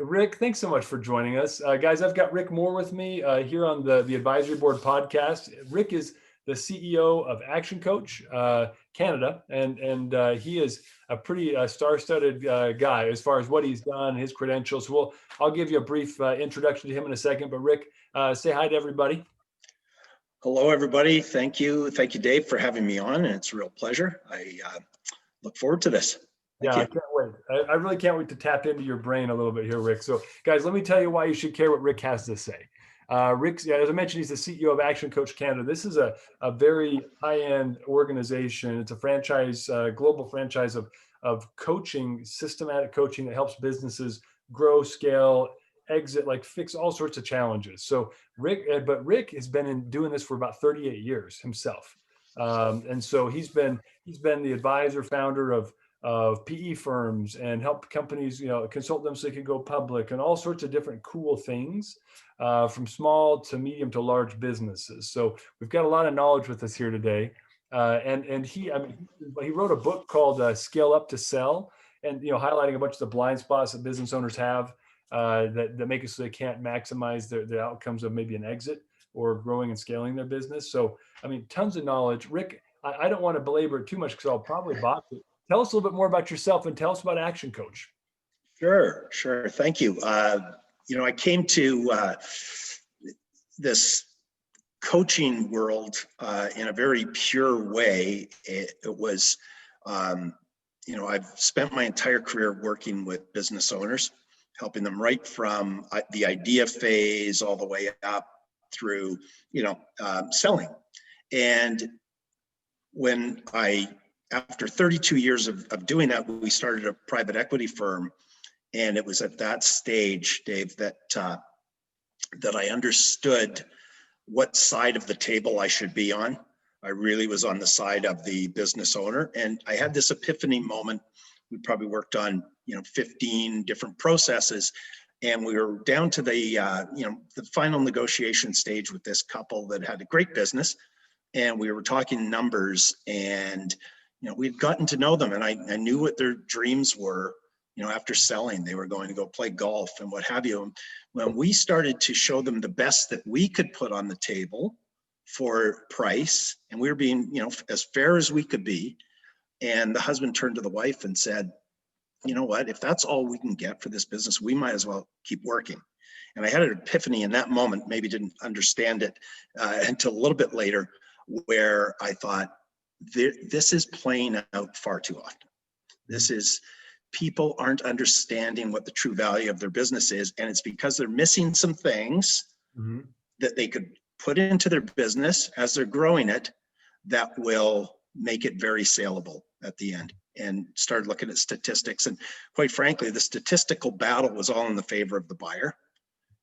Rick, thanks so much for joining us. Guys, I've got Rick Moore with me here on the Advisory Board podcast. Rick is the CEO of ActionCOACH Canada, and he is a pretty star-studded guy as far as what he's done, his credentials. I'll give you a brief introduction to him in a second, but Rick, say hi to everybody. Hello, everybody. Thank you, Dave, for having me on, and it's a real pleasure. I look forward to this. Yeah, I can't wait. I really can't wait to tap into your brain a little bit here, Rick. So, guys, let me tell you why you should care what Rick has to say. Rick, as I mentioned, he's the CEO of ActionCOACH Canada. This is a very high-end organization. It's a franchise, global franchise of coaching, systematic coaching that helps businesses grow, scale, exit, like fix all sorts of challenges. So, Rick has been doing this for about 38 years himself, and so he's been the advisor, founder of PE firms and help companies, consult them so they could go public and all sorts of different cool things from small to medium to large businesses. So we've got a lot of knowledge with us here today. And he wrote a book called Scale Up to Sell, and highlighting a bunch of the blind spots that business owners have that make it so they can't maximize the outcomes of maybe an exit or growing and scaling their business. So, tons of knowledge. Rick, I don't want to belabor it too much because I'll probably botch it. Tell us a little bit more about yourself and tell us about ActionCOACH. Sure. Thank you. I came to this coaching world in a very pure way. It was, I've spent my entire career working with business owners, helping them right from the idea phase all the way up through, selling. And when after 32 years of doing that, we started a private equity firm. And it was at that stage, Dave, that I understood what side of the table I should be on. I really was on the side of the business owner. And I had this epiphany moment. We probably worked on, 15 different processes. And we were down to the final negotiation stage with this couple that had a great business. And we were talking numbers, and we'd gotten to know them, and I knew what their dreams were. After selling, they were going to go play golf and what have you. When we started to show them the best that we could put on the table for price, and we were being, as fair as we could be, and the husband turned to the wife and said, "You know what? If that's all we can get for this business, we might as well keep working." And I had an epiphany in that moment. Maybe didn't understand it until a little bit later, where I thought, this is playing out far too often. This is, people aren't understanding what the true value of their business is. And it's because they're missing some things that they could put into their business as they're growing it that will make it very saleable at the end. And started looking at statistics. And quite frankly, the statistical battle was all in the favor of the buyer.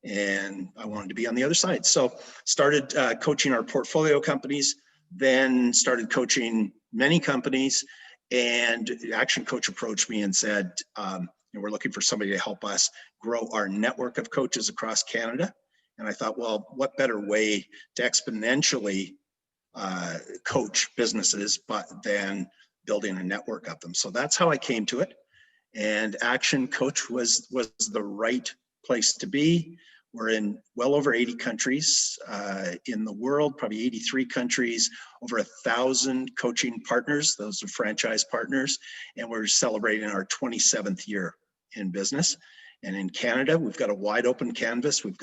And I wanted to be on the other side. So started coaching our portfolio companies, then started coaching many companies, and ActionCOACH approached me and said, we're looking for somebody to help us grow our network of coaches across Canada. And I thought, well, what better way to exponentially coach businesses than building a network of them. So that's how I came to it. And ActionCOACH was the right place to be. We're in well over 80 countries in the world, probably 83 countries, over 1,000 coaching partners. Those are franchise partners. And we're celebrating our 27th year in business. And in Canada, we've got a wide open canvas. We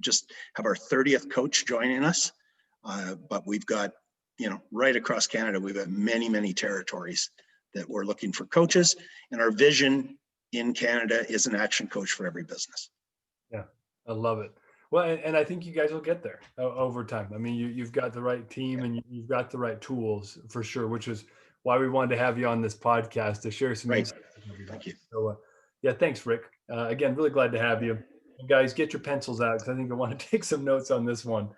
just have our 30th coach joining us. But we've got, right across Canada, we've got many, many territories that we're looking for coaches. And our vision in Canada is an action coach for every business. Yeah. I love it. Well, and I think you guys will get there over time. You've got the right team and you've got the right tools for sure, which is why we wanted to have you on this podcast to share some insights. Thank you. So, thanks, Rick. Again, really glad to have you. And guys, get your pencils out because I think I want to take some notes on this one.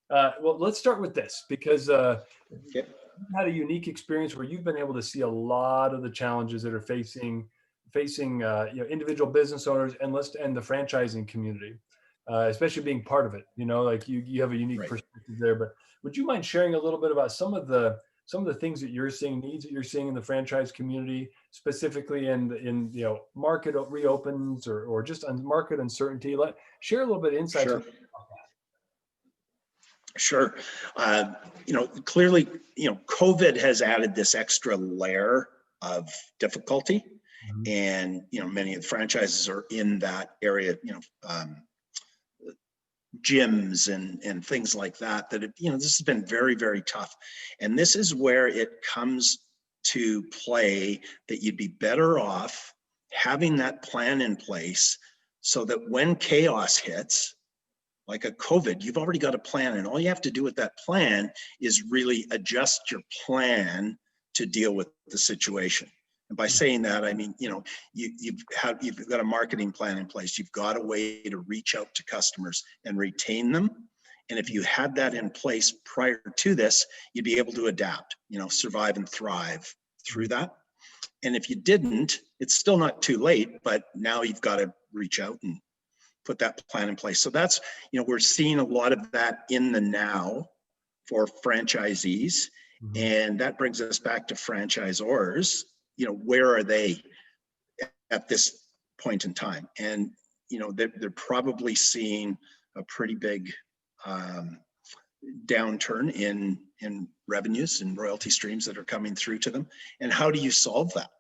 Well, let's start with this because you've had a unique experience where you've been able to see a lot of the challenges that are facing individual business owners and the franchising community. Especially being part of it, like you have a unique perspective there. But would you mind sharing a little bit about some of the some of the things that you're seeing, needs that you're seeing in the franchise community, specifically in market reopens or just on market uncertainty. Share a little bit of insights. Sure. Sure. Clearly, COVID has added this extra layer of difficulty, Mhm. and many of the franchises are in that area. Gyms and things like that. This has been very, very tough, and this is where it comes to play that you'd be better off having that plan in place, so that when chaos hits, like a COVID, you've already got a plan, and all you have to do with that plan is really adjust your plan to deal with the situation. And by saying that, I mean, you've got a marketing plan in place. You've got a way to reach out to customers and retain them. And if you had that in place prior to this, you'd be able to adapt, survive and thrive through that. And if you didn't, it's still not too late, but now you've got to reach out and put that plan in place. So that's, we're seeing a lot of that in the now for franchisees. Mhm. And that brings us back to franchisors. Where are they at this point in time? And, they're probably seeing a pretty big downturn in revenues and royalty streams that are coming through to them. And how do you solve that?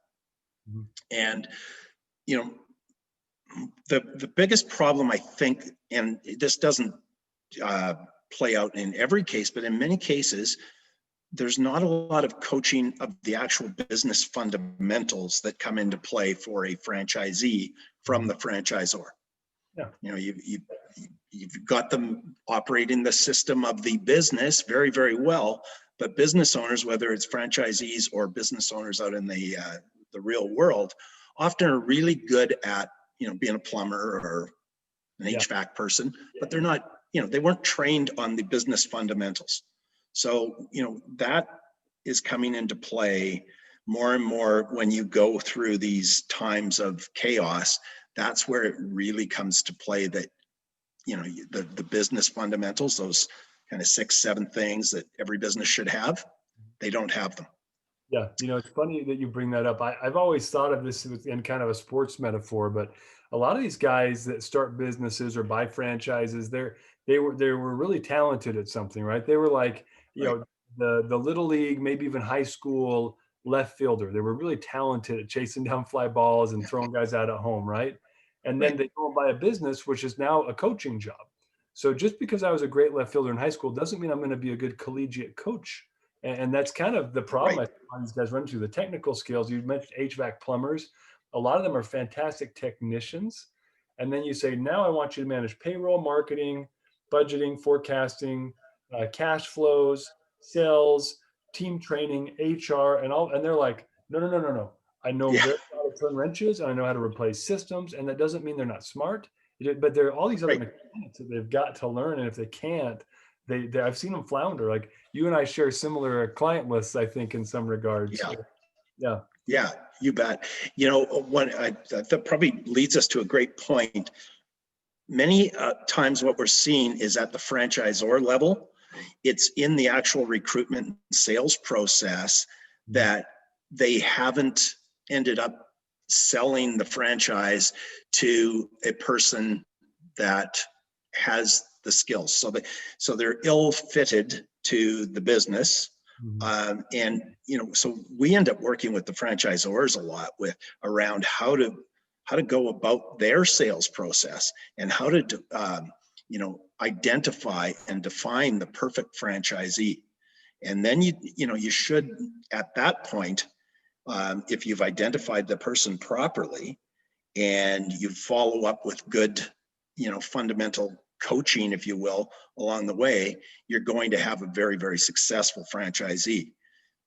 Mhm. And, the biggest problem, I think, and this doesn't play out in every case, but in many cases, there's not a lot of coaching of the actual business fundamentals that come into play for a franchisee from the franchisor. Yeah. You've got them operating the system of the business very, very well, but business owners, whether it's franchisees or business owners out in the real world, often are really good at being a plumber or an HVAC person, but they're not, they weren't trained on the business fundamentals. So, that is coming into play more and more when you go through these times of chaos. That's where it really comes to play that, the business fundamentals, those kind of 6-7 things that every business should have, they don't have them. Yeah, it's funny that you bring that up. I've always thought of this in kind of a sports metaphor, but a lot of these guys that start businesses or buy franchises, they were really talented at something, right? They were like, Right. The little league, maybe even high school left fielder. They were really talented at chasing down fly balls and throwing guys out at home, right? And then Right. they go and buy a business, which is now a coaching job. So just because I was a great left fielder in high school doesn't mean I'm going to be a good collegiate coach. And that's kind of the problem Right. I find these guys run into. The technical skills, you mentioned HVAC plumbers, a lot of them are fantastic technicians. And then you say, now I want you to manage payroll, marketing, budgeting, forecasting, cash flows, sales, team training, HR, and all. And they're like, no. I know Yeah. very well how to turn wrenches and I know how to replace systems. And that doesn't mean they're not smart, but there are all these other Right. mechanics that they've got to learn. And if they can't, I've seen them flounder. Like you and I share similar client lists, I think, in some regards. Yeah. Yeah. Yeah, you bet. That probably leads us to a great point. Many times what we're seeing is at the franchisor level, it's in the actual recruitment and sales process that they haven't ended up selling the franchise to a person that has the skills. So they're ill fitted to the business. And so we end up working with the franchisors a lot around how to go about their sales process and how to identify and define the perfect franchisee. And then you should, at that point, if you've identified the person properly and you follow up with good fundamental coaching, if you will, along the way, you're going to have a very, very successful franchisee.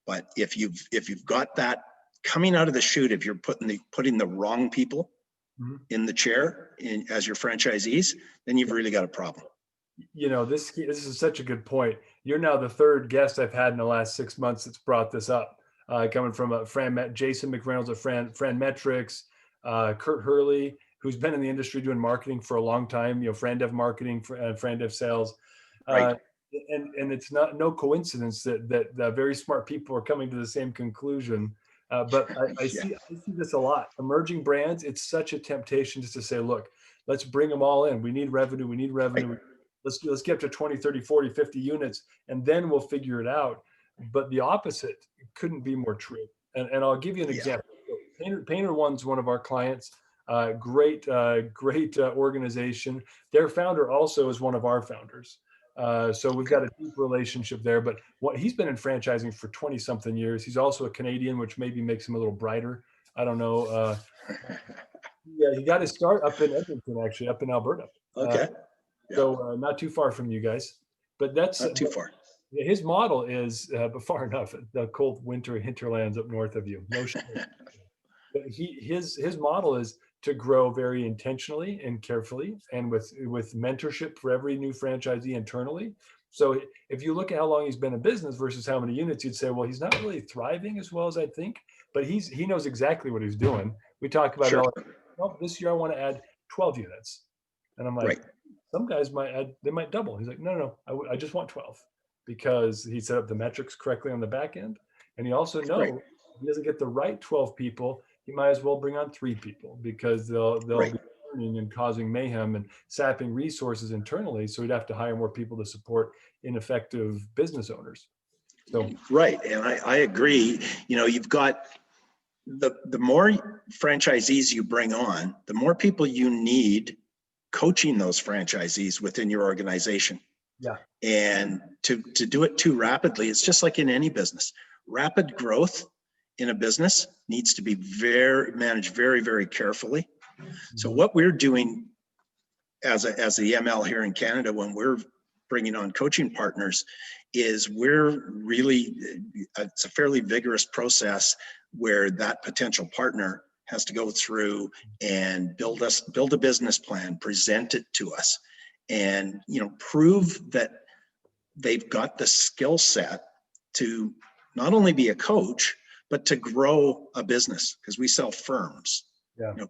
But if you've got that coming out of the chute, if you're putting the wrong people in the chair as your franchisees, then you've really got a problem. This is such a good point. You're now the third guest I've had in the last 6 months that's brought this up. Coming from Jason McReynolds of Fran Metrics, Kurt Hurley, who's been in the industry doing marketing for a long time, FranDev marketing, FranDev sales. Right. and it's not no coincidence that very smart people are coming to the same conclusion. But I Yeah, see this a lot. Emerging brands, it's such a temptation just to say, look, let's bring them all in. We need revenue. We need right. revenue. Let's get up to 20, 30, 40, 50 units, and then we'll figure it out. But the opposite couldn't be more true. And I'll give you an Yeah. example. Painter One's one of our clients. Great organization. Their founder also is one of our founders. So we've got a deep relationship there. But he's been in franchising for 20 something years. He's also a Canadian, which maybe makes him a little brighter. I don't know. Yeah, he got his start up in Edmonton, actually, up in Alberta. Okay. Yeah, So not too far from you guys. But that's not too far. his model is, but far enough, the cold winter hinterlands up north of you. No shit. But his model is to grow very intentionally and carefully, and with mentorship for every new franchisee internally. So if you look at how long he's been in business versus how many units, you'd say, well, he's not really thriving as well as I think, but he knows exactly what he's doing. We talk about Sure. it all. Well, this year I want to add 12 units, and I'm like, Right. some guys might add, they might double. He's like, no, I just want 12, because he set up the metrics correctly on the back end, and he also knows Right. if he doesn't get the right 12 people, he might as well bring on 3 people, because they'll Right. be learning and causing mayhem and sapping resources internally. So he'd have to hire more people to support ineffective business owners. So Right. And I agree. You've got the more franchisees you bring on, the more people you need coaching those franchisees within your organization. yeah, And to do it too rapidly, it's just like in any business. Rapid growth in a business needs to be managed very, very carefully. So what we're doing as the ML here in Canada, when we're bringing on coaching partners, is it's a fairly vigorous process where that potential partner has to go through and build a business plan, present it to us, and prove that they've got the skill set to not only be a coach, but to grow a business, because we sell firms,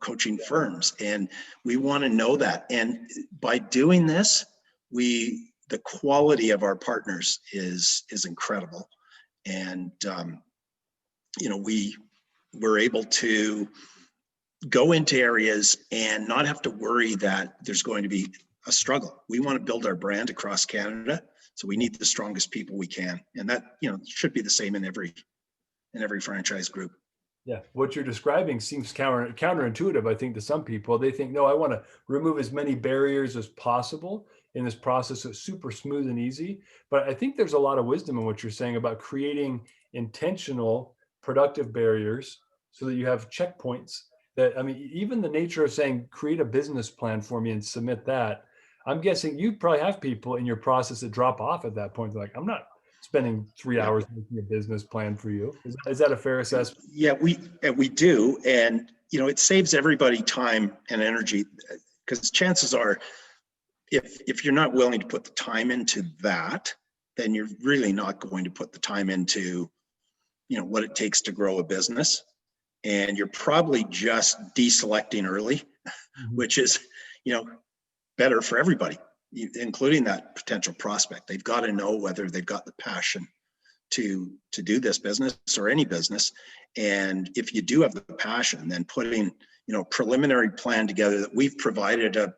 coaching firms, and we want to know that. And by doing this, the quality of our partners is incredible. And we're able to go into areas and not have to worry that there's going to be a struggle. We want to build our brand across Canada, so we need the strongest people we can, and that should be the same in every franchise group. Yeah, what you're describing seems counterintuitive, I think, to some people. They think, no, I want to remove as many barriers as possible in this process so it's super smooth and easy. But I think there's a lot of wisdom in what you're saying about creating intentional, productive barriers so that you have checkpoints. That, I mean, even the nature of saying, create a business plan for me and submit that, I'm guessing you probably have people in your process that drop off at that point. They're like, I'm not spending 3 hours making a business plan for you. Is that a fair assessment? Yeah, we do. And, it saves everybody time and energy, because chances are, if you're not willing to put the time into that, then you're really not going to put the time into, what it takes to grow a business. And you're probably just deselecting early, which is, better for everybody, including that potential prospect. They've got to know whether they've got the passion to do this business or any business. And if you do have the passion, then putting, preliminary plan together that we've provided a,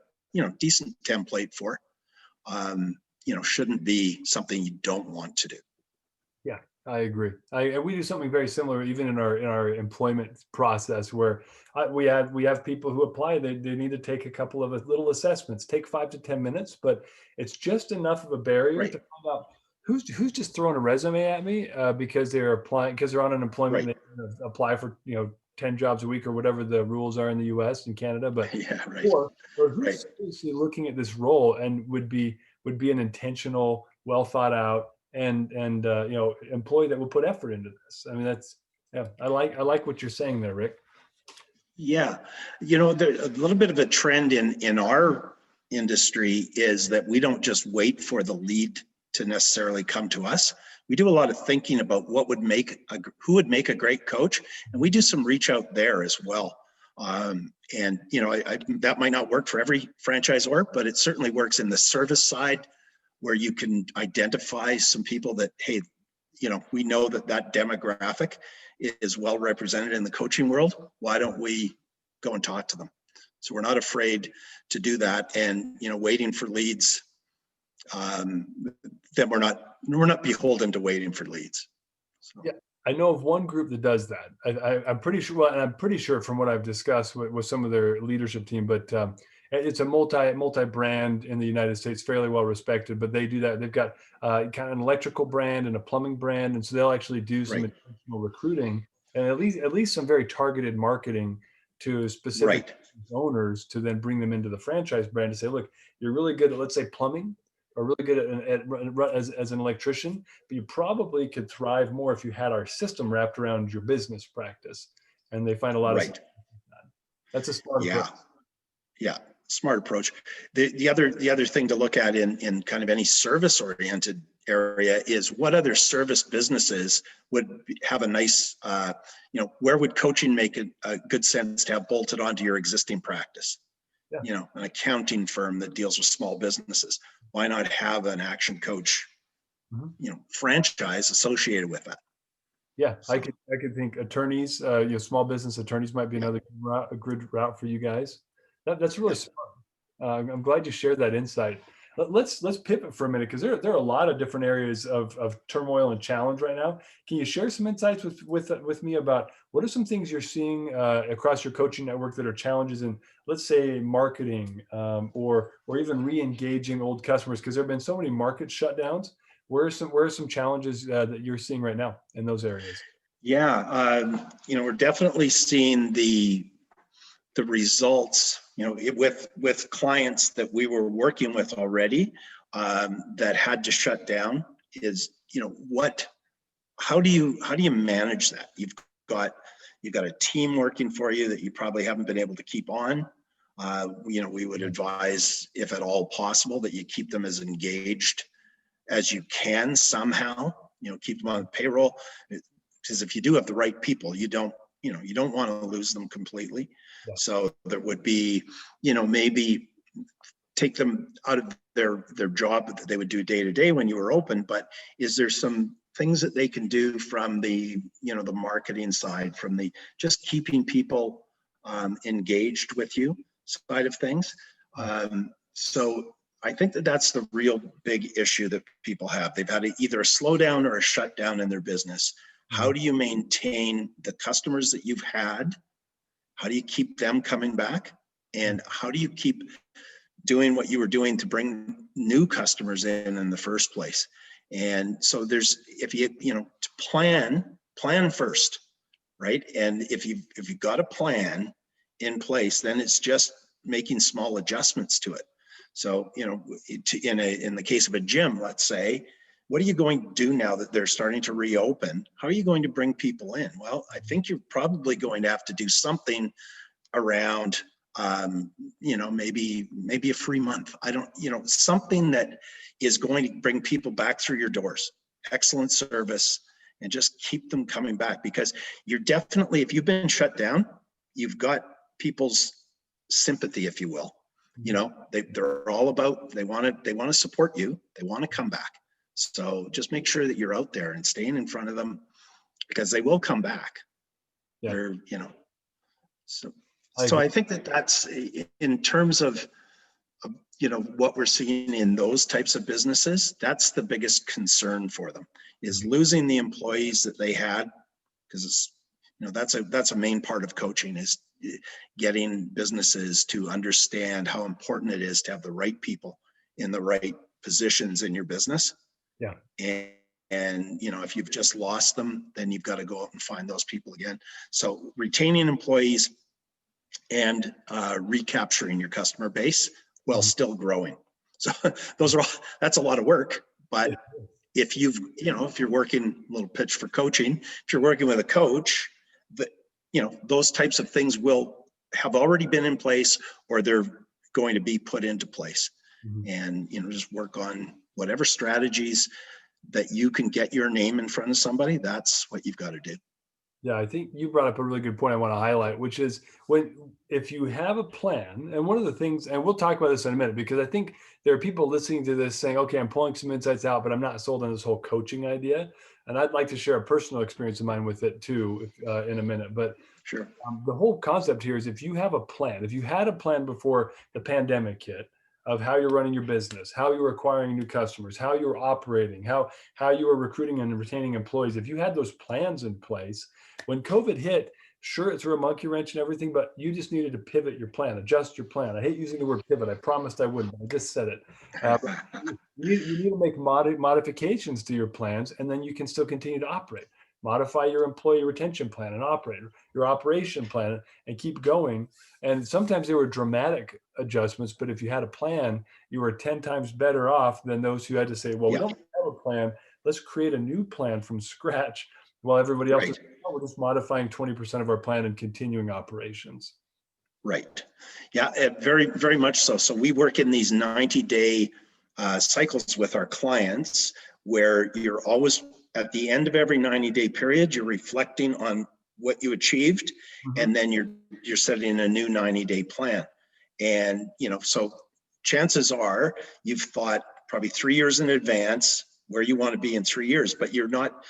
decent template for, shouldn't be something you don't want to do. Yeah, I agree. We do something very similar, even in our employment process, where we have people who apply. They need to take a couple of little assessments, take 5 to 10 minutes, but it's just enough of a barrier to find out who's just throwing a resume at me because they're applying, because they're on unemployment. Right. They apply for 10 jobs a week or whatever the rules are in the U.S. and Canada, but or who's seriously looking at this role and would be an intentional, well thought out and employee that will put effort into this. I mean, I like what you're saying there, Rick. Yeah, there's a little bit of a trend in our industry is that we don't just wait for the lead to necessarily come to us. We do a lot of thinking about who would make a great coach, and we do some reach out there as well. And that might not work for every franchisor, but it certainly works in the service side where you can identify some people that, hey, we know that demographic is well represented in the coaching world. Why don't we go and talk to them? So we're not afraid to do that. And, waiting for leads, then we're not beholden to waiting for leads. So. Yeah, I know of one group that does that. I'm pretty sure. Well, and I'm pretty sure from what I've discussed with some of their leadership team, but it's a multi brand in the United States, fairly well respected. But they do that. They've got kind of an electrical brand and a plumbing brand, and so they'll actually do some intentional recruiting and at least some very targeted marketing to specific owners to then bring them into the franchise brand to say, look, you're really good at, let's say, plumbing, or really good as an electrician, but you probably could thrive more if you had our system wrapped around your business practice. And they find a lot of that. That's a smart approach. Yeah, smart approach. The other thing to look at in kind of any service oriented area is what other service businesses would have a nice, where would coaching make a good sense to have bolted onto your existing practice? Yeah. An accounting firm that deals with small businesses. Why not have an Action Coach, franchise associated with that? Yeah, so, I could think attorneys, small business attorneys might be another good route for you guys. That's really smart. I'm glad you shared that insight. Let's pivot for a minute, because there are a lot of different areas of turmoil and challenge right now. Can you share some insights with me about what are some things you're seeing across your coaching network that are challenges in, let's say, marketing or even re-engaging old customers? Because there have been so many market shutdowns. Where are some challenges that you're seeing right now in those areas? Yeah, we're definitely seeing the results, with clients that we were working with already that had to shut down. Is how do you manage that? You've got a team working for you that you probably haven't been able to keep on. We would advise, if at all possible, that you keep them as engaged as you can somehow. Keep them on the payroll, because if you do have the right people, you don't want to lose them completely. Yeah. So there would be, maybe take them out of their job that they would do day to day when you were open, but is there some things that they can do from the marketing side, from the just keeping people engaged with you side of things? So I think that's the real big issue that people have. They've had either a slowdown or a shutdown in their business. How do you maintain the customers that you've had? How do you keep them coming back? And how do you keep doing what you were doing to bring new customers in the first place? And so if you to plan first, right? And if you've got a plan in place, then it's just making small adjustments to it. So, in the case of a gym, let's say, what are you going to do now that they're starting to reopen? How are you going to bring people in? Well, I think you're probably going to have to do something around, maybe a free month. Something that is going to bring people back through your doors. Excellent service, and just keep them coming back, because you're definitely, if you've been shut down, you've got people's sympathy, if you will. They're all about, they want to support you. They want to come back. So just make sure that you're out there and staying in front of them, because they will come back. Yeah. They're, so I think that's in terms of what we're seeing in those types of businesses. That's the biggest concern for them, is losing the employees that they had, because it's, that's a main part of coaching, is getting businesses to understand how important it is to have the right people in the right positions in your business. Yeah. And if you've just lost them, then you've got to go out and find those people again. So retaining employees and recapturing your customer base while still growing. So that's a lot of work, but if if you're working, a little pitch for coaching, if you're working with a coach, those types of things will have already been in place, or they're going to be put into place. And just work on whatever strategies that you can get your name in front of somebody. That's what you've got to do. Yeah, I think you brought up a really good point I want to highlight, which is if you have a plan, and one of the things, and we'll talk about this in a minute, because I think there are people listening to this saying, okay, I'm pulling some insights out, but I'm not sold on this whole coaching idea. And I'd like to share a personal experience of mine with it too, in a minute. But Sure. the whole concept here is if you have a plan, if you had a plan before the pandemic hit of how you're running your business, how you're acquiring new customers, how you're operating, how you are recruiting and retaining employees, if you had those plans in place, when COVID hit, sure, it threw a monkey wrench and everything, but you just needed to pivot your plan, adjust your plan. I hate using the word pivot. I promised I wouldn't. I just said it. But you need to make modifications to your plans, and then you can still continue to operate. Modify your employee retention plan and operate your operation plan and keep going. And sometimes there were dramatic adjustments, but if you had a plan, you were 10 times better off than those who had to say, well, we Yeah, don't have a plan. Let's create a new plan from scratch while everybody else is, right, oh, we're just modifying 20% of our plan and continuing operations. right. Yeah, very, very much so. So we work in these 90-day cycles with our clients where you're always at the end of every 90-day period, you're reflecting on what you achieved, Mhm. and then you're setting a new 90-day plan. And so chances are you've thought probably 3 years in advance where you want to be in 3 years, but you're not,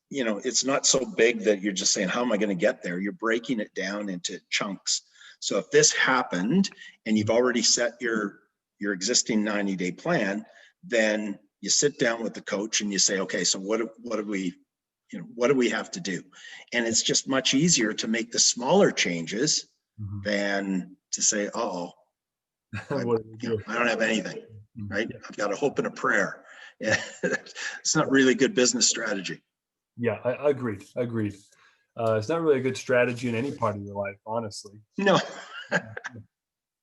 it's not so big that you're just saying, how am I going to get there? You're breaking it down into chunks. So if this happened and you've already set your existing 90-day plan, then you sit down with the coach and you say, okay, so what do we have to do? And it's just much easier to make the smaller changes Mhm. than to say, oh, I, What do we do? I don't have anything, Mhm. right? Yeah. I've got a hope and a prayer. Yeah, it's not really good business strategy. Yeah, I agreed. Agreed. It's not really a good strategy in any part of your life, honestly. No,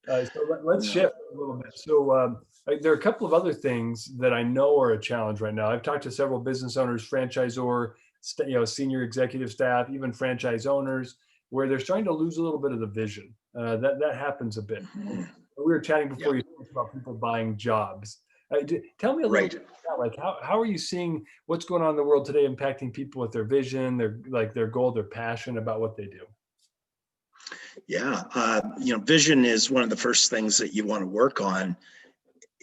So let's no. shift a little bit. So there are a couple of other things that I know are a challenge right now. I've talked to several business owners, franchisor, senior executive staff, even franchise owners, where they're starting to lose a little bit of the vision. That happens a bit. And Mhm. we were chatting Yeah, before you talked about people buying jobs. Tell me a little right. bit about like how are you seeing what's going on in the world today impacting people with their vision, their goal, their passion about what they do. Yeah, vision is one of the first things that you want to work on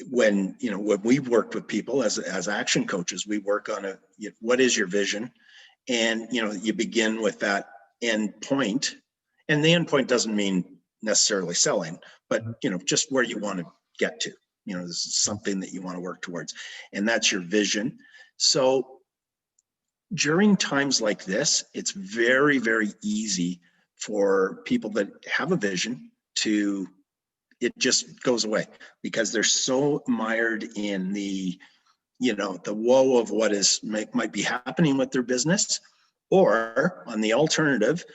when we've worked with people as action coaches. We work on what is your vision, and you begin with that end point, and the end point doesn't mean necessarily selling, but just where you want to get to. This is something that you want to work towards, and that's your vision. So during times like this, it's very, very easy for people that have a vision to, it just goes away because they're so mired in the woe of what might be happening with their business. Or on the alternative,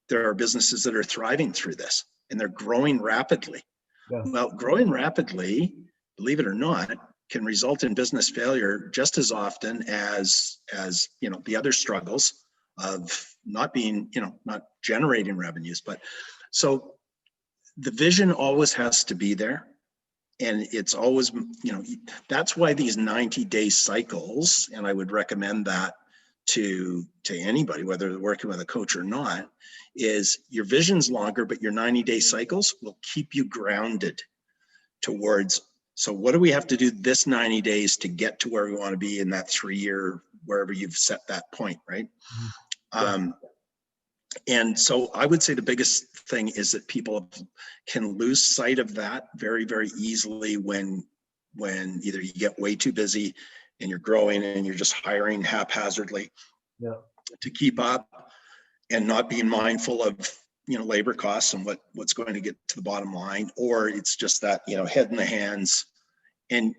there are businesses that are thriving through this and they're growing rapidly. Yeah. Well, growing rapidly, believe it or not, can result in business failure just as often as the other struggles of not generating revenues. But so the vision always has to be there, and it's always, that's why these 90-day cycles, and I would recommend that to anybody, whether they're working with a coach or not, is your vision's longer, but your 90-day cycles will keep you grounded towards, so what do we have to do this 90 days to get to where we want to be in that 3 year, wherever you've set that point, right? Mhm. Yeah. And so I would say the biggest thing is that people can lose sight of that very, very easily when either you get way too busy and you're growing and you're just hiring haphazardly Yeah. to keep up and not being mindful of labor costs and what's going to get to the bottom line, or it's just that head in the hands. And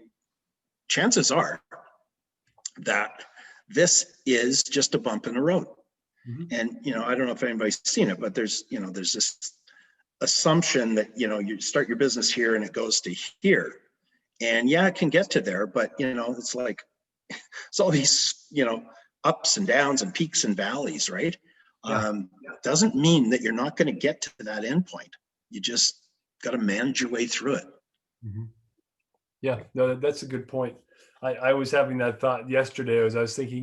chances are that this is just a bump in the road. Mhm. And I don't know if anybody's seen it, but there's this assumption that you start your business here and it goes to here, and yeah, it can get to there, but it's like it's all these ups and downs and peaks and valleys, right? Yeah. Doesn't mean that you're not going to get to that end point. You just got to manage your way through it. Mhm. Yeah, no, that's a good point. I was having that thought yesterday as I was thinking,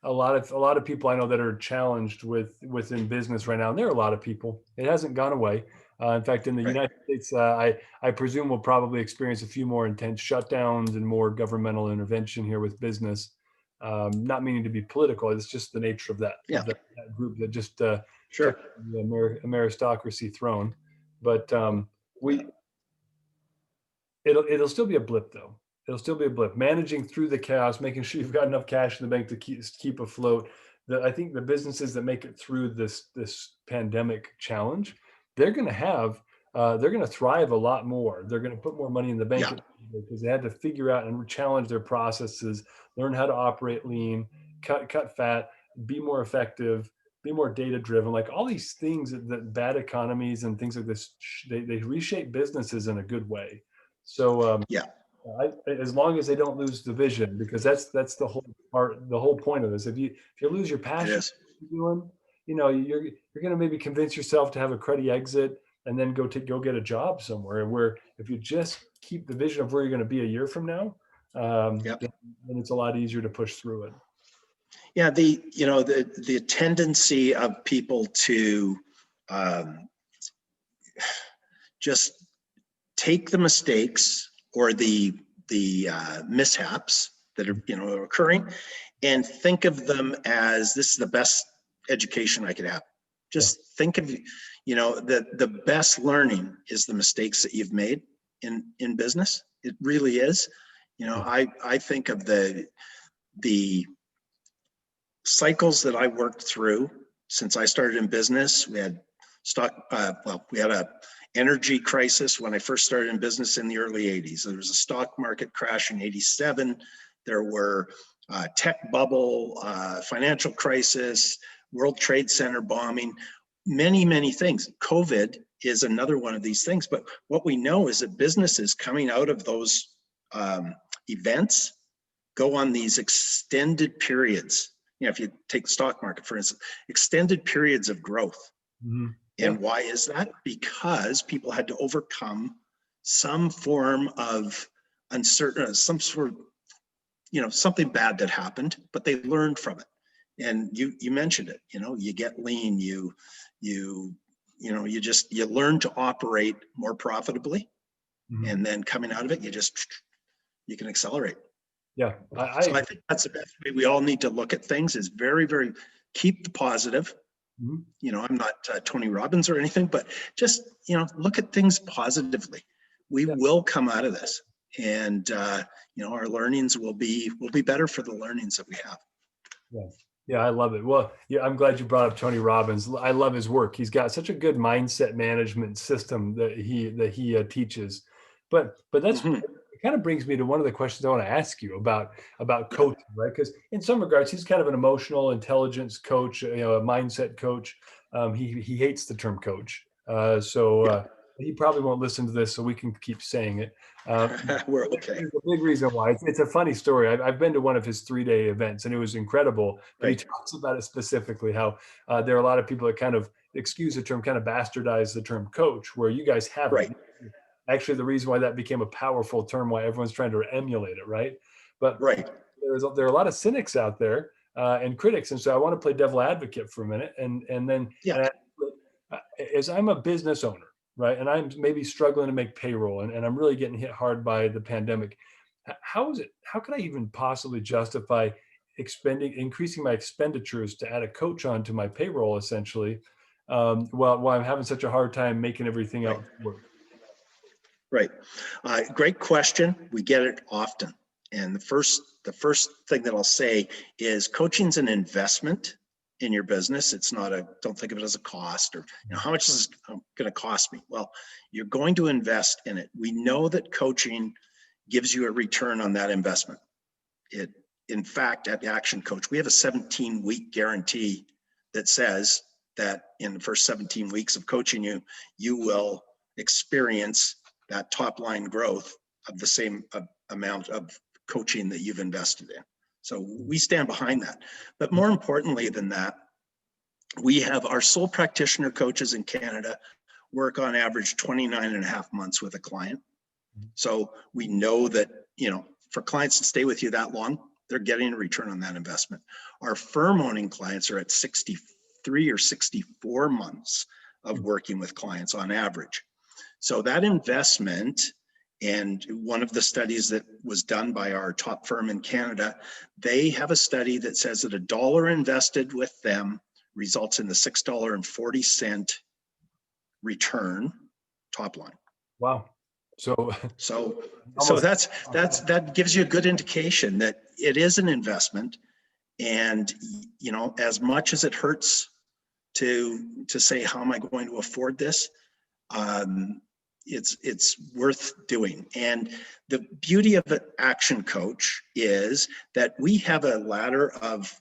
a lot of people I know that are challenged within business right now, and there are a lot of people. It hasn't gone away. In fact, in the Right. United States, I presume we'll probably experience a few more intense shutdowns and more governmental intervention here with business. Not meaning to be political, it's just the nature of that Yeah. that group that just Sure. took the aristocracy throne. But we it'll still be a blip though. It'll still be a blip. Managing through the chaos, making sure you've got enough cash in the bank to keep afloat. I think the businesses that make it through this pandemic challenge, they're going to have they're going to thrive a lot more. They're going to put more money in the bank Yeah. because they had to figure out and challenge their processes, learn how to operate lean, cut fat, be more effective, be more data driven. Like all these things that bad economies and things like this, they reshape businesses in a good way. So Yeah. as long as they don't lose the vision, because that's the whole part, the whole point of this. If you lose your It passion is. for what you're doing, you're going to maybe convince yourself to have a cruddy exit and then go get a job somewhere. Where if you just keep the vision of where you're going to be a year from now, Yep. then it's a lot easier to push through it. Yeah. The tendency of people to just take the mistakes or the mishaps that are occurring and think of them as this is the best education I could have. Just think of the best learning is the mistakes that you've made in business. It really is. I think of the cycles that I worked through since I started in business. We had we had a energy crisis when I first started in business in the early 80s. There was a stock market crash in 87. There were tech bubble, financial crisis, World Trade Center bombing, many things. COVID is another one of these things. But what we know is that businesses coming out of those events go on these extended periods. If you take the stock market, for instance, extended periods of growth. Mm-hmm. And why is that? Because people had to overcome some form of uncertainty, some sort of, something bad that happened, but they learned from it. And you mentioned it, you get lean, you learn to operate more profitably. Mm-hmm. And then coming out of it, you can accelerate. Yeah. So I think that's the best way. We all need to look at things is very, keep the positive. Mm-hmm. I'm not Tony Robbins or anything, but just, look at things positively. We will come out of this, and our learnings will be better for the learnings that we have. Yeah, I love it. Well, yeah, I'm glad you brought up Tony Robbins. I love his work. He's got such a good mindset management system that he teaches. But that's mm-hmm. It kind of brings me to one of the questions I want to ask you about coaching, right? Because in some regards, he's kind of an emotional intelligence coach, a mindset coach. He hates the term coach, so he probably won't listen to this, so we can keep saying it. We're okay. There's a big reason why. It's a funny story. I've been to one of his 3-day events, and it was incredible. But he talks about it specifically, how there are a lot of people that kind of excuse the term, kind of bastardize the term coach, where you guys have it. Actually, the reason why that became a powerful term, why everyone's trying to emulate it, right? But there are a lot of cynics out there and critics, and so I want to play devil advocate for a minute, and then as I'm a business owner, right, and I'm maybe struggling to make payroll, and I'm really getting hit hard by the pandemic. How can I even possibly justify increasing my expenditures to add a coach onto my payroll, essentially, while I'm having such a hard time making everything else work? Right. Great question. We get it often. And the first thing that I'll say is coaching's an investment in your business. It's not don't think of it as a cost or, how much is this going to cost me? Well, you're going to invest in it. We know that coaching gives you a return on that investment. In fact, at ActionCOACH, we have a 17-week guarantee that says that in the first 17 weeks of coaching you will experience that top line growth of the same amount of coaching that you've invested in. So we stand behind that. But more importantly than that, we have our sole practitioner coaches in Canada work on average 29 and a half months with a client. So we know that, for clients to stay with you that long, They're getting a return on that investment. Our firm owning clients are at 63 or 64 months of working with clients on average. So that investment, and one of the studies that was done by our top firm in Canada, they have a study that says that $1 invested with them results in the $6.40 return top line. Wow. So that gives you a good indication that it is an investment. And, you know, as much as it hurts to say, how am I going to afford this? It's worth doing. And the beauty of Action Coach is that we have a ladder of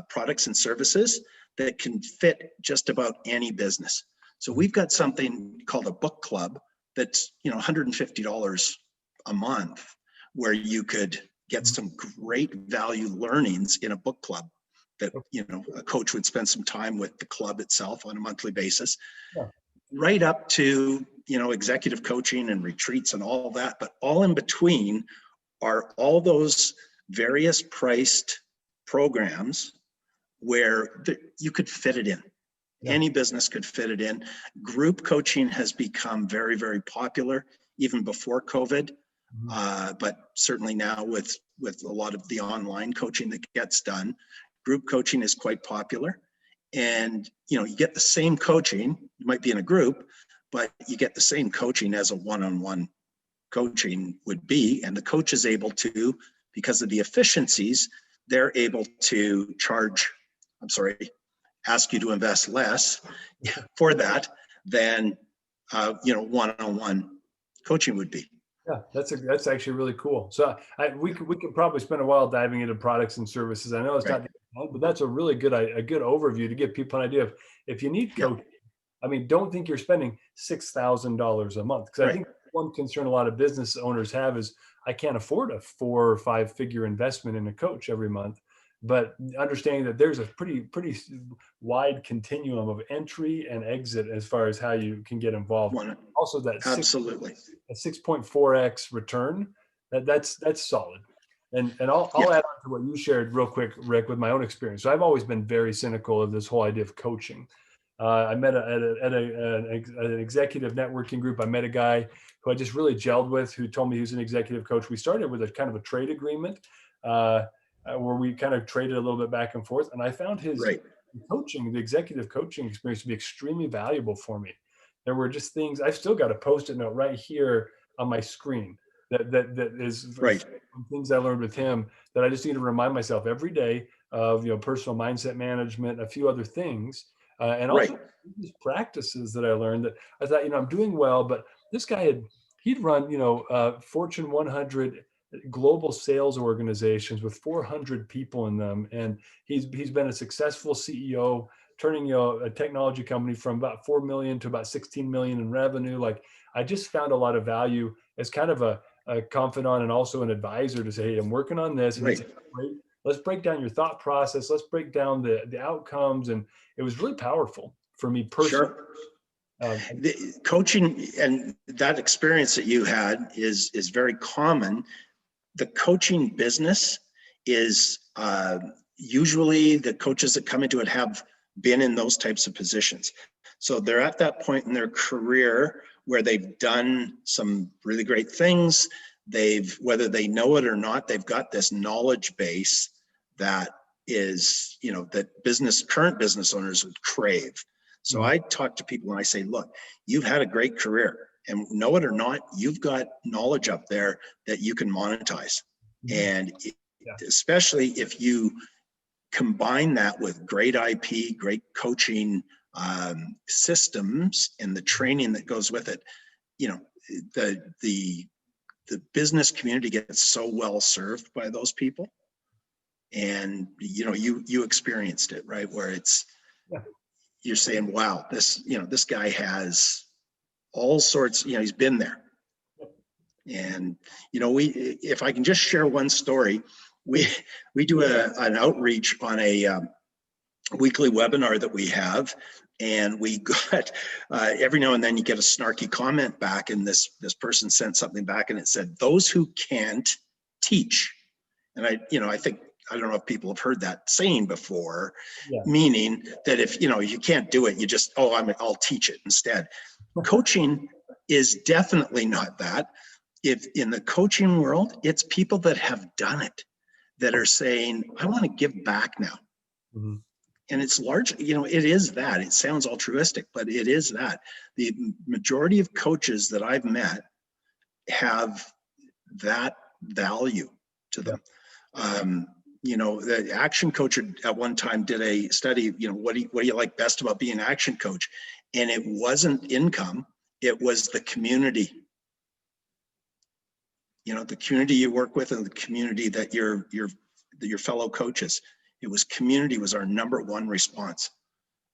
products and services that can fit just about any business. So we've got something called a book club that's, you know, $150 a month, where you could get some great value learnings in a book club that, you know, a coach would spend some time with the club itself on a monthly basis, right up to, you know, executive coaching and retreats and all that. But all in between are all those various priced programs where you could fit it in. Any business could fit it in. Group coaching has become very, very popular, even before COVID. But certainly now with a lot of the online coaching that gets done, group coaching is quite popular. And, you know, you get the same coaching, you might be in a group, but you get the same coaching as a one-on-one coaching would be. And the coach is able to, because of the efficiencies, they're able to ask you to invest less for that than, you know, one-on-one coaching would be. Yeah, that's actually really cool. So we could probably spend a while diving into products and services. I know it's not, but that's a really good overview to give people an idea of, if you need coaching. I mean, don't think you're spending $6,000 a month, because I think one concern a lot of business owners have is, I can't afford a 4 or 5 figure investment in a coach every month. But understanding that there's a pretty wide continuum of entry and exit as far as how you can get involved. Also, that absolutely a 6.4x return, that's solid. And I'll add on to what you shared real quick, Rick, with my own experience. So I've always been very cynical of this whole idea of coaching. I met at an executive networking group. I met a guy who I just really gelled with, who told me he was an executive coach. We started with a kind of a trade agreement, where we kind of traded a little bit back and forth. And I found his coaching, the executive coaching experience, to be extremely valuable for me. There were just things, I've still got a Post-it note right here on my screen that is things I learned with him that I just need to remind myself every day of, you know, personal mindset management, a few other things. And also these practices that I learned that I thought, you know, I'm doing well, but this guy he'd run, you know, Fortune 100 global sales organizations with 400 people in them. And he's been a successful CEO, turning, you know, a technology company from about 4 million to about 16 million in revenue. Like, I just found a lot of value as kind of a confidant and also an advisor to say, hey, I'm working on this. And it's great. Let's break down your thought process. Let's break down the outcomes. And it was really powerful for me personally. The coaching and that experience that you had is very common. The coaching business is usually the coaches that come into it have been in those types of positions. So they're at that point in their career where they've done some really great things. Whether they know it or not, they've got this knowledge base that is, you know, that current business owners would crave. So I talk to people and I say, look, you've had a great career, and know it or not, you've got knowledge up there that you can monetize. And especially if you combine that with great IP, great coaching systems, and the training that goes with it, you know, the business community gets so well served by those people. And, you know, you experienced it, right? Where it's, you're saying, wow, this guy has all sorts, you know, he's been there. And, you know, if I can just share one story, we do an outreach on a weekly webinar that we have, and we got every now and then you get a snarky comment back, and this person sent something back, and it said, those who can't teach. And I think I don't know if people have heard that saying before, Yeah. meaning that if, you can't do it, you just, I'll teach it instead. Coaching is definitely not that. If in the coaching world, it's people that have done it that are saying, I want to give back now. Mm-hmm. And it's large, it is that. It sounds altruistic, but it is that. The majority of coaches that I've met have that value to them. The Action Coach at one time did a study, what do you like best about being an Action Coach? And it wasn't income, it was the community. The community you work with and the community that your fellow coaches. It was community was our number one response.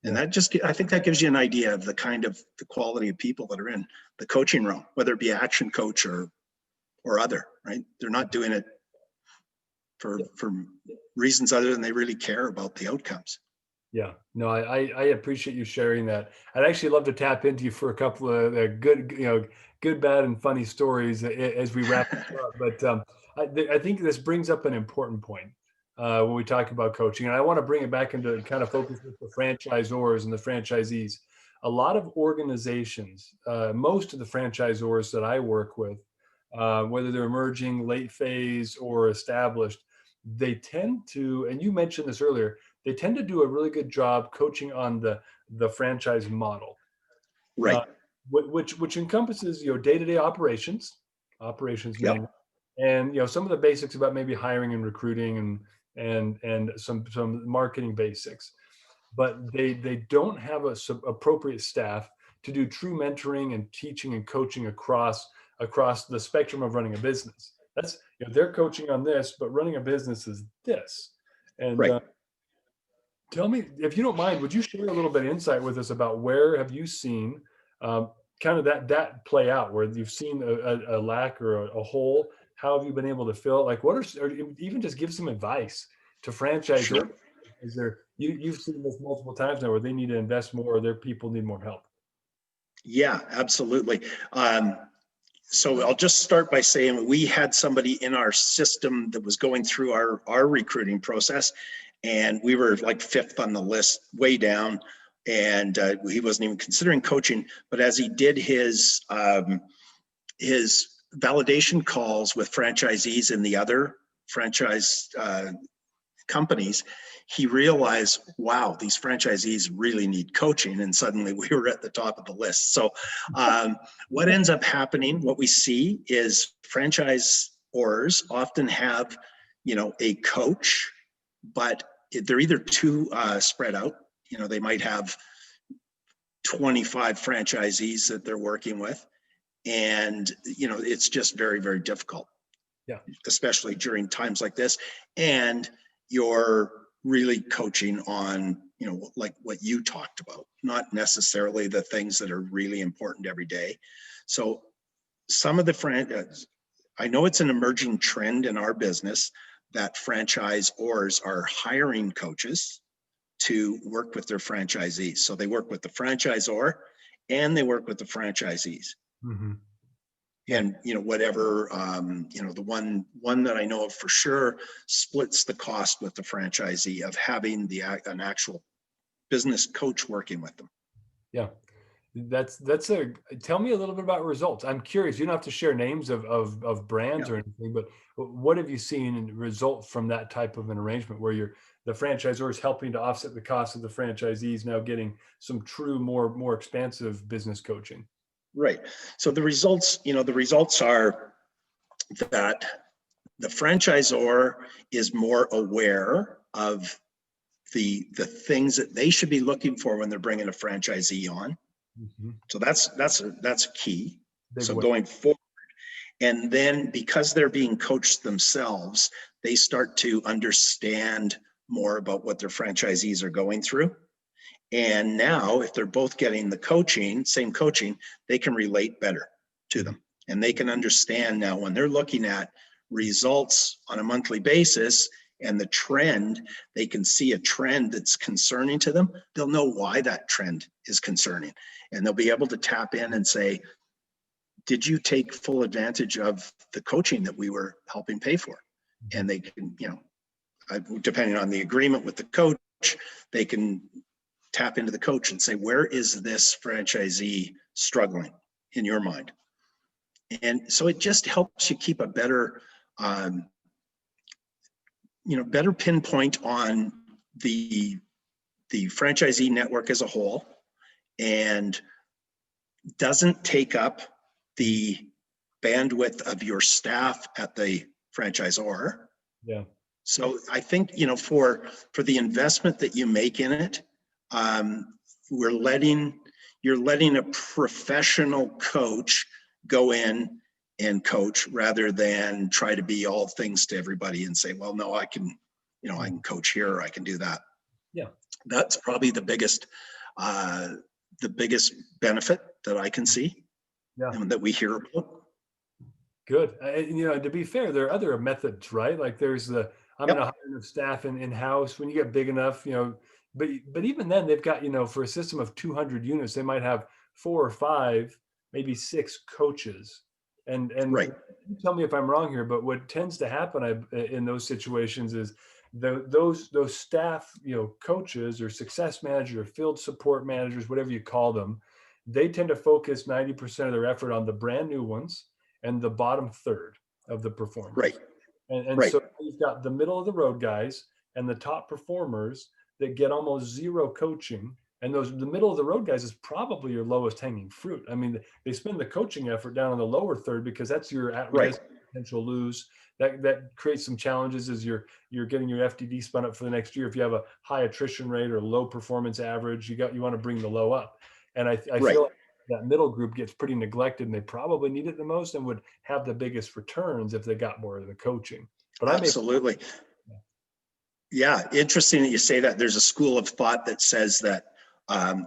And that I think that gives you an idea of the quality of people that are in the coaching realm, whether it be Action Coach or other, right? They're not doing it for reasons other than they really care about the outcomes. Yeah, no, I appreciate you sharing that. I'd actually love to tap into you for a couple of good, bad, and funny stories as we wrap this up. But I think this brings up an important point when we talk about coaching, and I want to bring it back into kind of focus with the franchisors and the franchisees. A lot of organizations, most of the franchisors that I work with, whether they're emerging, late phase, or established, they tend to, and you mentioned this earlier, they tend to do a really good job coaching on the franchise model, Right. Which encompasses day-to-day operations Yep. management, and some of the basics about maybe hiring and recruiting and some marketing basics, but they don't have appropriate staff to do true mentoring and teaching and coaching across the spectrum of running a business. That's they're coaching on this, but running a business is this. And right. Tell me, if you don't mind, would you share a little bit of insight with us about where have you seen kind of that play out, where you've seen a lack or a hole? How have you been able to fill it? Like, or even just give some advice to franchisors? Sure. Is there you've seen this multiple times now, where they need to invest more, or their people need more help? Yeah, absolutely. So I'll just start by saying we had somebody in our system that was going through our recruiting process, and we were like 5th on the list, way down, and he wasn't even considering coaching. But as he did his validation calls with franchisees in the other franchise companies, he realized, wow, these franchisees really need coaching, and suddenly we were at the top of the list. So what ends up happening, what we see is franchisors often have, a coach, but they're either too spread out. They might have 25 franchisees that they're working with, and it's just very, very difficult. Yeah. Especially during times like this. And you're really coaching on, like what you talked about, not necessarily the things that are really important every day. So some of the I know it's an emerging trend in our business that franchisors are hiring coaches to work with their franchisees. So they work with the franchisor and they work with the franchisees. Mm-hmm. And whatever the one that I know of for sure splits the cost with the franchisee of having an actual business coach working with them. Yeah, tell me a little bit about results. I'm curious. You don't have to share names of brands or anything, but what have you seen in result from that type of an arrangement where the franchisor is helping to offset the cost of the franchisees now getting some true more expansive business coaching? Right. So the results are that the franchisor is more aware of the things that they should be looking for when they're bringing a franchisee on. Mm-hmm. So that's key. Going forward, and then because they're being coached themselves, they start to understand more about what their franchisees are going through. And now, if they're both getting the same coaching, they can relate better to them. And they can understand now when they're looking at results on a monthly basis and the trend, they can see a trend that's concerning to them. They'll know why that trend is concerning. And they'll be able to tap in and say, did you take full advantage of the coaching that we were helping pay for? And they can, depending on the agreement with the coach, they can tap into the coach and say, where is this franchisee struggling in your mind? And so it just helps you keep a better, better pinpoint on the franchisee network as a whole, and doesn't take up the bandwidth of your staff at the franchisor. Yeah. So I think, for the investment that you make in it, you're letting a professional coach go in and coach, rather than try to be all things to everybody and say, well, no, I can coach here, or I can do that. Yeah. That's probably the biggest benefit that I can see, and that we hear about. Good. To be fair, there are other methods, right? Like there's I'm going to hire enough staff in-house when you get big enough, but even then they've got, for a system of 200 units, they might have 4 or 5, maybe 6 coaches. And right. Tell me if I'm wrong here, but what tends to happen in those situations is those staff, coaches or success managers or field support managers, whatever you call them, they tend to focus 90% of their effort on the brand new ones and the bottom third of the performers. Right. And right. So you've got the middle of the road guys and the top performers that get almost zero coaching. And the middle of the road guys is probably your lowest hanging fruit. I mean, they spend the coaching effort down on the lower third because that's your at risk potential lose. That creates some challenges as you're getting your FTD spun up for the next year. If you have a high attrition rate or low performance average, you want to bring the low up. And I feel like that middle group gets pretty neglected, and they probably need it the most and would have the biggest returns if they got more of the coaching. But absolutely. Yeah, interesting that you say that. There's a school of thought that says that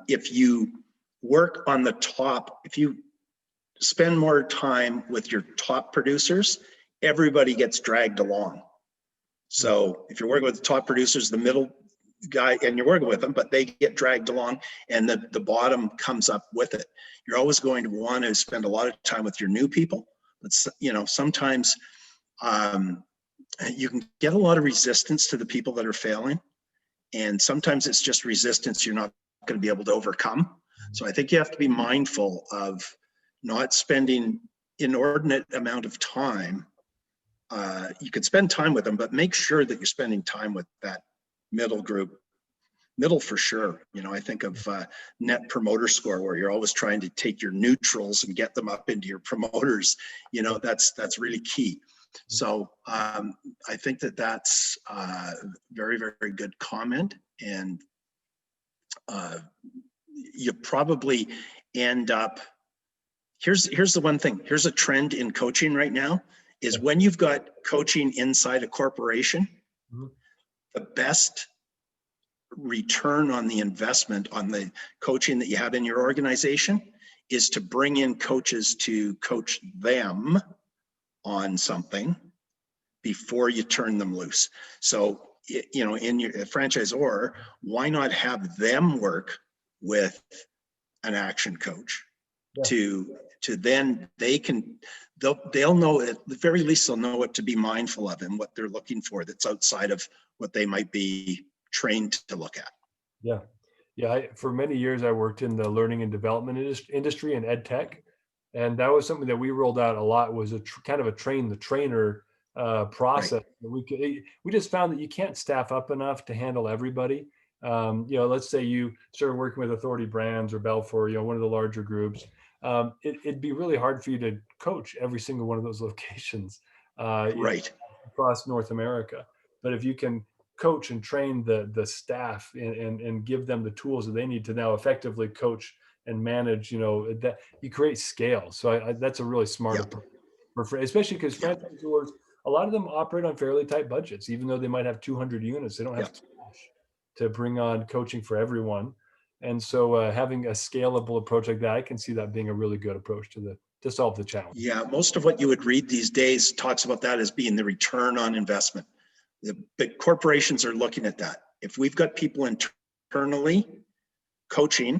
if you work on the top, if you spend more time with your top producers, everybody gets dragged along. So if you're working with the top producers, the middle guy, and you're working with them, but they get dragged along, and the bottom comes up with it. You're always going to want to spend a lot of time with your new people, but sometimes you can get a lot of resistance to the people that are failing, and sometimes it's just resistance you're not going to be able to overcome. So I think you have to be mindful of not spending inordinate amount of time. You can spend time with them, but make sure that you're spending time with that middle group. Middle for sure. I think of net promoter score, where you're always trying to take your neutrals and get them up into your promoters. That's really key. So I think that's very, very good comment. And you probably end up, here's the one thing, here's a trend in coaching right now, is when you've got coaching inside a corporation, the best return on the investment on the coaching that you have in your organization is to bring in coaches to coach them on something before you turn them loose. So, in your franchisor, why not have them work with an action coach to then they'll know, at the very least, they'll know what to be mindful of and what they're looking for that's outside of what they might be trained to look at. Yeah. For many years, I worked in the learning and development industry and ed tech. And that was something that we rolled out a lot, was a kind of a train the trainer process. Right. We just found that you can't staff up enough to handle everybody. Let's say you started working with Authority Brands or Belfour, one of the larger groups. It'd be really hard for you to coach every single one of those locations across North America. But if you can coach and train the staff and give them the tools that they need to now effectively coach and manage, that you create scale. So that's a really smart approach, especially because franchisors, a lot of them operate on fairly tight budgets. Even though they might have 200 units, they don't have cash to bring on coaching for everyone. And so having a scalable approach like that, I can see that being a really good approach to solve the challenge. Yeah, most of what you would read these days talks about that as being the return on investment. The big corporations are looking at that. If we've got people internally coaching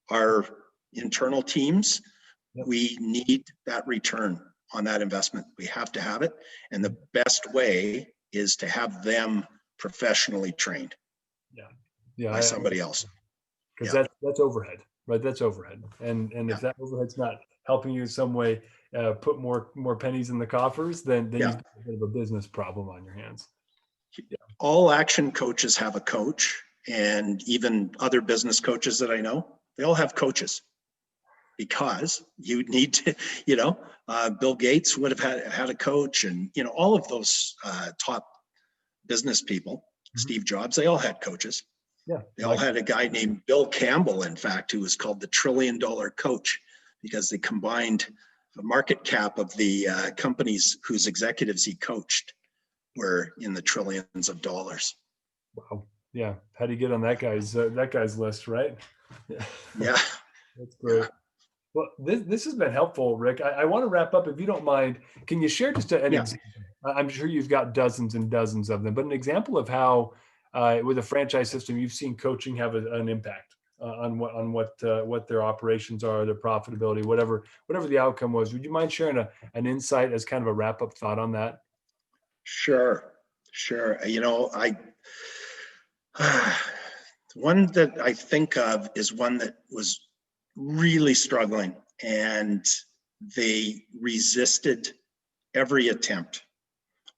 our internal teams, we need that return on that investment. We have to have it. And the best way is to have them professionally trained Yeah. Yeah. by somebody else. Because Yeah. that's overhead, right? That's overhead. And Yeah. if that overhead's not helping you in some way put more pennies in the coffers, then Yeah. you've got a bit of a business problem on your hands. All action coaches have a coach, and even other business coaches that I know, they all have coaches, because you need to, Bill Gates would have had a coach, and, all of those top business people, Steve Jobs, they all had coaches. Yeah. They all had a guy named Bill Campbell, in fact, who was called the $1 trillion coach, because they combined the market cap of the companies whose executives he coached were in the trillions of dollars. Wow. Yeah. How do you get on that guy's list, right? Yeah. Yeah. That's great. Yeah. Well, this has been helpful, Rick. I want to wrap up, if you don't mind. Can you share just an Yeah. example? I'm sure you've got dozens and dozens of them, but an example of how, with a franchise system, you've seen coaching have an impact on what their operations are, their profitability, whatever the outcome was. Would you mind sharing an insight as kind of a wrap up thought on that? Sure. One that I think of is one that was really struggling, and they resisted every attempt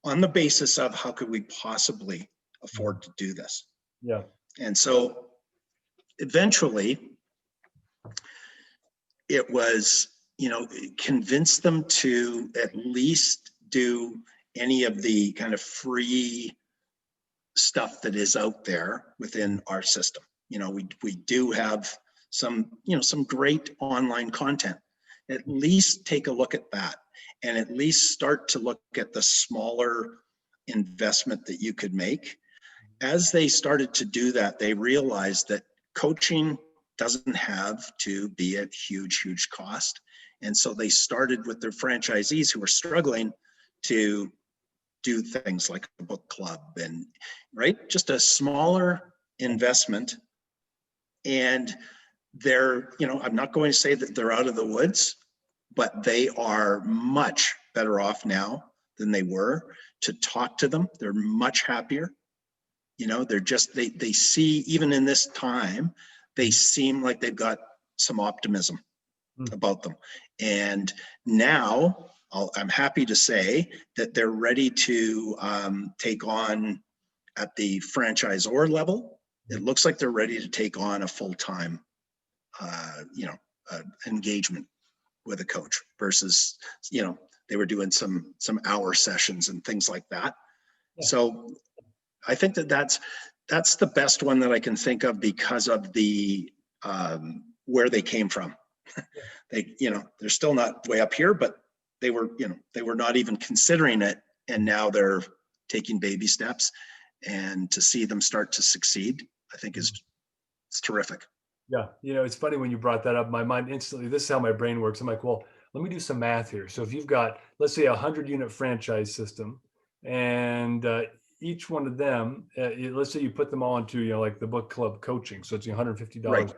on the basis of, how could we possibly afford to do this? Yeah. And so eventually it was, convince them to at least do any of the kind of free stuff that is out there within our system. We do have some great online content. At least take a look at that, and at least start to look at the smaller investment that you could make. As they started to do that, they realized that coaching doesn't have to be at huge cost. And so they started with their franchisees who were struggling to do things like a book club, and just a smaller investment. And they're, I'm not going to say that they're out of the woods, but they are much better off now than they were. To talk to them, they're much happier. They're just, they see, even in this time, they seem like they've got some optimism about them. And now I'm happy to say that they're ready to take on, at the franchisor level, it looks like they're ready to take on a full-time, engagement with a coach, versus, they were doing some hour sessions and things like that. Yeah. So I think that's the best one that I can think of, because of the where they came from. They're still not way up here, but they were not even considering it, and now they're taking baby steps. And to see them start to succeed, I think it's terrific. Yeah. It's funny when you brought that up, my mind instantly, this is how my brain works. I'm like, well, let me do some math here. So if you've got, let's say, 100-unit franchise system, and each one of them, let's say you put them all into, like the book club coaching. So it's $150. Right.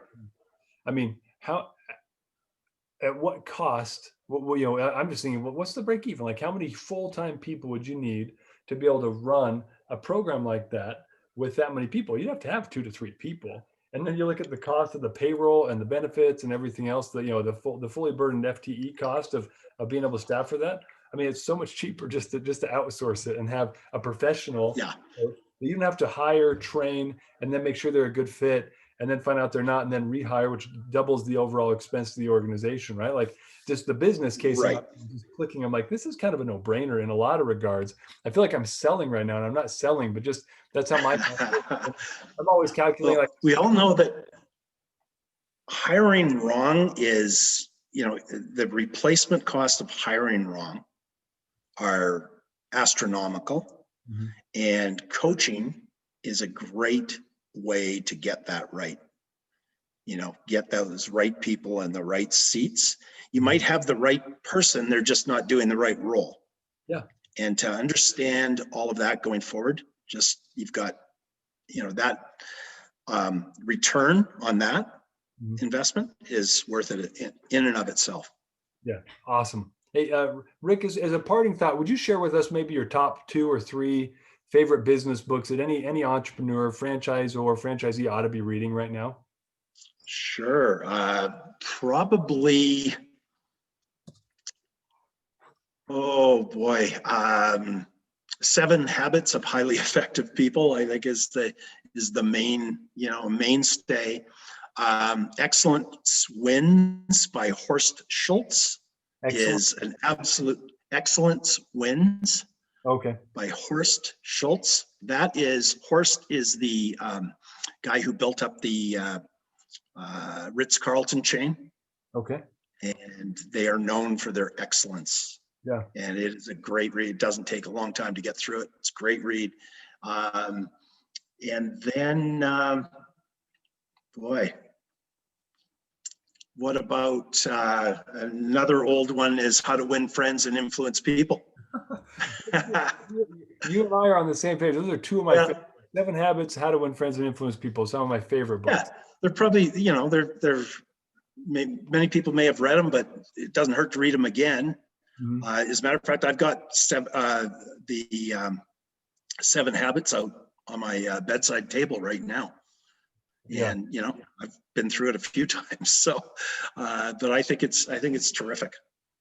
I mean, at what cost, I'm just thinking, what's the break even? Like, how many full-time people would you need to be able to run a program like that with that many people? You'd have to have 2 to 3 people. And then you look at the cost of the payroll and the benefits and everything else, that, the fully burdened FTE cost of being able to staff for that. I mean, it's so much cheaper just to outsource it and have a professional. Yeah. You don't have to hire, train, and then make sure they're a good fit, and then find out they're not, and then rehire, which doubles the overall expense to the organization, right? Like, just the business case, right. Just clicking, I'm like, this is kind of a no-brainer in a lot of regards. I feel like I'm selling right now, and I'm not selling, but just that's how I'm always calculating. Well, we all know that hiring wrong is, the replacement cost of hiring wrong are astronomical. Mm-hmm. And coaching is a great way to get that right. Get those right people in the right seats. You might have the right person, they're just not doing the right role. Yeah. And to understand all of that going forward, you've got, that return on that investment is worth it in and of itself. Yeah. Awesome. Hey, Rick, as a parting thought, would you share with us maybe your top 2 or 3 favorite business books that any entrepreneur, franchise or franchisee ought to be reading right now? Sure. Probably, oh boy, 7 Habits of Highly Effective People, I think is the main, mainstay. Excellence Wins by Horst Schultz Excellent. is an absolute Excellence Wins Okay. by Horst Schultz. Horst is the guy who built up the Ritz-Carlton chain, Okay. and they are known for their excellence. Yeah. And it is a great read. It doesn't take a long time to get through it. It's a great read. And then, boy, what about another old one is How to Win Friends and Influence People. You and I are on the same page. Those are two of my Yeah. favorite. 7 Habits, How to Win Friends and Influence People. Some of my favorite books. Yeah, they're probably, many people may have read them, but it doesn't hurt to read them again. Mhm. As a matter of fact, I've got the 7 Habits out on my bedside table right now. Yeah. And, I've been through it a few times. So, but I think it's terrific.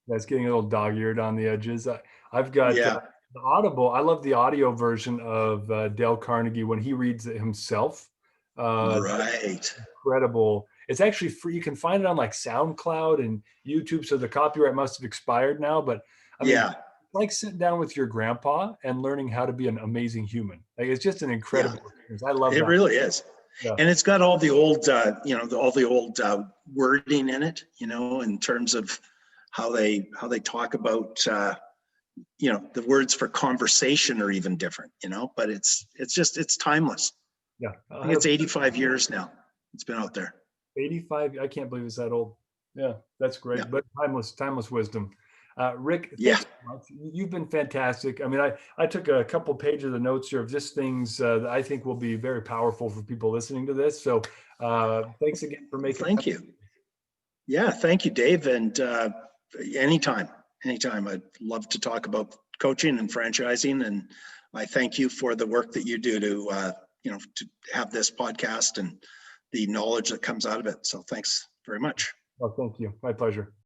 That's getting a little dog-eared on the edges. I've got Yeah. the Audible. I love the audio version of Dale Carnegie when he reads it himself. Right. Incredible. It's actually free. You can find it on like SoundCloud and YouTube. So the copyright must have expired now. But I mean, Yeah. like sitting down with your grandpa and learning how to be an amazing human. Like it's just an incredible experience. I love It that. really is. Yeah. And it's got all the old, all the old wording in it, in terms of how they talk about, the words for conversation are even different, but it's timeless. Yeah. I think it's 85 years now. It's been out there. 85. I can't believe it's that old. Yeah, that's great. Yeah. But timeless wisdom. Rick, Yeah. thanks so much. You've been fantastic. I mean, I took a couple pages of notes here of just things that I think will be very powerful for people listening to this. So thanks again for making. Thank you. Yeah, thank you, Dave. And anytime. I'd love to talk about coaching and franchising. And I thank you for the work that you do to have this podcast and the knowledge that comes out of it. So thanks very much. Oh, thank you. My pleasure.